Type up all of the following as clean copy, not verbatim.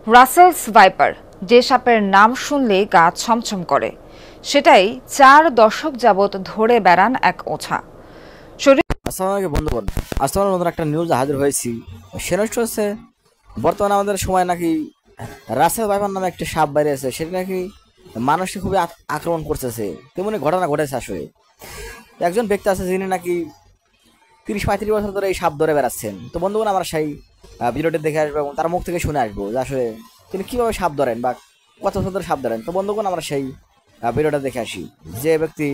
Russell's viper, যে সাপের নাম শুনলেই গা ছমছম করে, সেটাই 4 দশক যাবৎ ধরে বেড়ান এক ওঝা। বন্ধুগণ, আজ তোমার নতুন একটা নিউজ হাজির হয়েছি। সেটা হচ্ছে বর্তমানে আমাদের সময় নাকি রাসেল ভাইপার নামে একটা সাপ বেরিয়েছে, সেটা নাকি মানুষকে খুবই আক্রমণ করতেছে। তেমনি ঘটনা ঘটেছে। আসলে একজন ব্যক্তি আছে যিনি নাকি 30-35 বছর ধরে এই সাপ ধরে বেড়াচ্ছেন। তো বন্ধুগণ, আমরা সেই ভিডিওটি দেখে আসবো এবং তার মুখ থেকে শুনে আসবো যে আসলে তিনি কিভাবে সাপ ধরেন বা কত বছর ধরে সাপ ধরেন। তো বন্ধুগণ, আমরা সেই ভিডিওটা দেখে আসি যে ব্যক্তি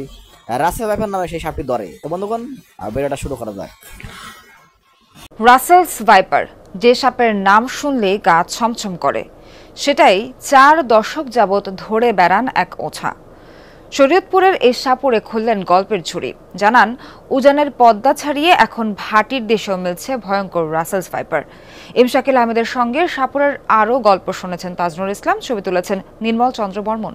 রাসেল ভাইপার নামে সেই সাপটি ধরে। তো বন্ধুগণ, ভিডিওটা শুরু করা যাক। রাসেলস ভাইপার, যে সাপের নাম শুনলেই গা ছমছম করে, সেটাই 4 দশক যাবৎ ধরে বেড়ান এক ওঝা। শরীয়তপুরের এই সাপুড়ে খুললেন গল্পের ঝুড়ি। জানান, উজানের পদ্মা ছাড়িয়ে এখন ভাটির দেশেও মিলছে ভয়ঙ্কর রাসেলস ভাইপার। এম শাকিল আহমেদের সঙ্গে সাপুরের আরও গল্প শুনেছেন তাজনুর ইসলাম, ছবি তুলেছেন নির্মল চন্দ্র বর্মন।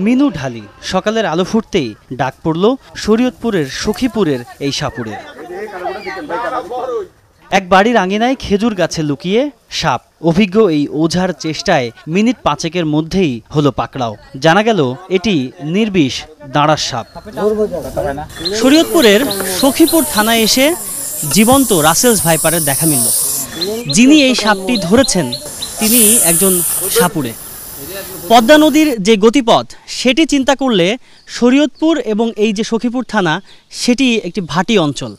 মিনু ঢালি সকালের আলো ফুটতেই ডাক পড়ল শরীয়তপুরের সখীপুরের এই সাপুড়ে। এক বাড়ির আঙিনায় খেজুর গাছে লুকিয়ে সাপ। অভিজ্ঞ এই ওঝার চেষ্টায় মিনিট 5 মধ্যেই হলো পাকড়াও। জানা গেল এটি নির্বিষ দাঁড়ার সাপ। শরীয়তপুরের সখীপুর থানায় এসে জীবন্ত রাসেলস ভাইপারের দেখা মিলল। যিনি এই সাপটি ধরেছেন তিনি একজন সাপুড়ে। পদ্মা নদীর যে গতিপথ সেটি চিন্তা করলে শরীয়তপুর এবং এই যে সখীপুর থানা সেটি একটি ভাটি অঞ্চল।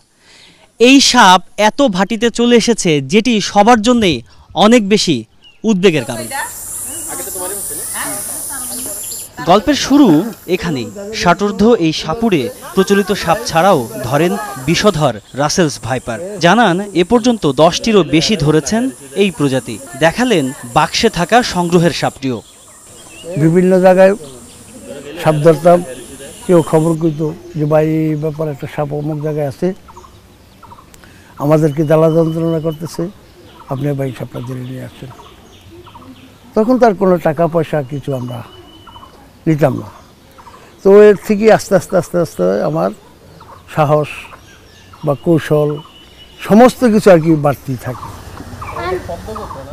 এই সাপ এত ভাটিতে চলে এসেছে যেটি সবার জন্যই অনেক বেশি উদ্বেগের কারণ। গল্পের শুরু এখানেই। ষাটোর্ধ্ব এই সাপুড়ে প্রচলিত সাপ ছাড়াও ধরেন বিষধর রাসেলস ভাইপার। জানান, এ পর্যন্ত 10টিরও বেশি ধরেছেন এই প্রজাতি। দেখালেন বাক্সে থাকা সংগ্রহের সাপটিও। বিভিন্ন জায়গায় সাপ ধরতাম, কেউ খবর করত যে ভাই এই ব্যাপারে একটা সাপ অমুক জায়গায় আছে, আমাদেরকে জ্বালা যন্ত্রণা করতেছে, আপনি ভাই সাপটা ধরে নিয়ে আসছেন। তখন তার কোনো টাকা পয়সা কিছু আমরা নিতাম না। তো এর থেকে আস্তে আস্তে আস্তে আস্তে আমার সাহস বা কৌশল সমস্ত কিছু আর কি বাড়তি থাকে।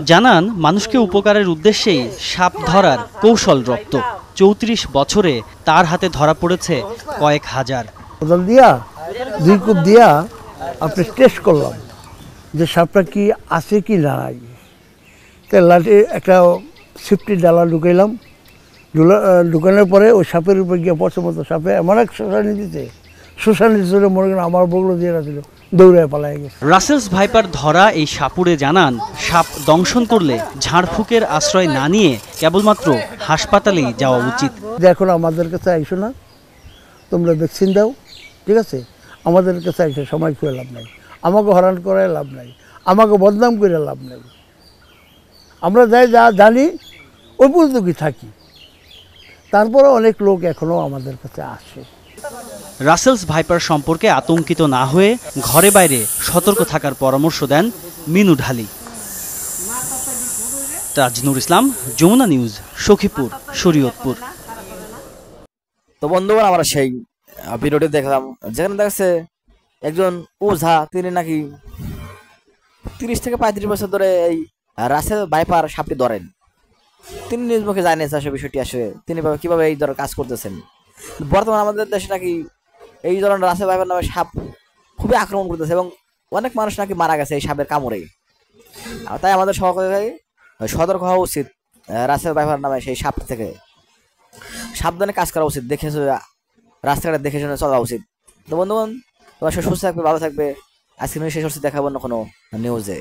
জানান, মানুষকে উপকারের উদ্দেশ্যেই সাপ ধরার কৌশল রপ্ত। 34 বছরে তার হাতে ধরা পড়েছে কয়েক হাজার। কোদাল দিয়া 2 কূপ দিয়া আপনি টেস্ট করলাম যে সাপটা কি আছে কি নাই। তাই লাঠি একটা সিফটি ডালা ঢুকাইলাম, ঢুকানোর পরে ওই সাপের উপরে গিয়ে পড়ছে মতো সাপে এমন এক শোষানি দিতে, শোষানি ছিল মনে করেন আমার বগলো দিয়ে রাখছিল, দৌড়ে পালাই গেছে। রাসেলস ভাইপার ধরা এই সাপুড়ে জানান, সাপ দংশন করলে ঝাড়ফুঁকের আশ্রয় না নিয়ে কেবলমাত্র হাসপাতালেই যাওয়া উচিত। এখন আমাদের কাছে আইসো না, তোমরা ভ্যাকসিন দাও, ঠিক আছে, আমাদের কাছে আইসো সময় করে লাভ নাই, আমাকে হরান করে লাভ নাই, আমাকে বদনাম করে লাভ নাই। আমরা যাই যা জানি ওই পর্যন্ত কি থাকি। তারপরে অনেক লোক এখনো আমাদের কাছে আসে। রাসেলস ভাইপার সম্পর্কে আতঙ্কিত না হয়ে ঘরে বাইরে সতর্ক থাকার পরামর্শ দেন মিনু ঢালি। তাজনুর ইসলাম, যমুনা নিউজ, সখীপুর, শরীয়তপুর। তো বন্ধুগণ, আমরা সেই ভিডিওটি দেখলাম যেখানে দেখছে একজন ওঝা, তিনি নাকি 30-35 বছর ধরে এই রাসেল ভাইপার সাপটি ধরেন। তিনি নিজ মুখে জানিয়েছে আসলে বিষয়টি আসলে তিনি কিভাবে এই ধরনের কাজ করতেছেন। বর্তমানে আমাদের দেশে নাকি এই ধরনের রাসেল ভাইপার নামে সাপ খুবই আক্রমণ করতেছে এবং অনেক মানুষ নাকি মারা গেছে এই সাপের কামড়ে। তাই আমাদের সকলে সতর্ক হওয়া উচিত রাসেল ভাইপার নামে সেই সাপ থেকে। সাবধানে কাজ করা উচিত, দেখে রাস্তাঘাটে দেখে শুনে চলা উচিত। তো বন্ধুগণ, তোমার সুস্থ থাকবে, ভালো থাকবে। আজকে নিউজ শেষ হচ্ছে, দেখাবো না কোনো নিউজে।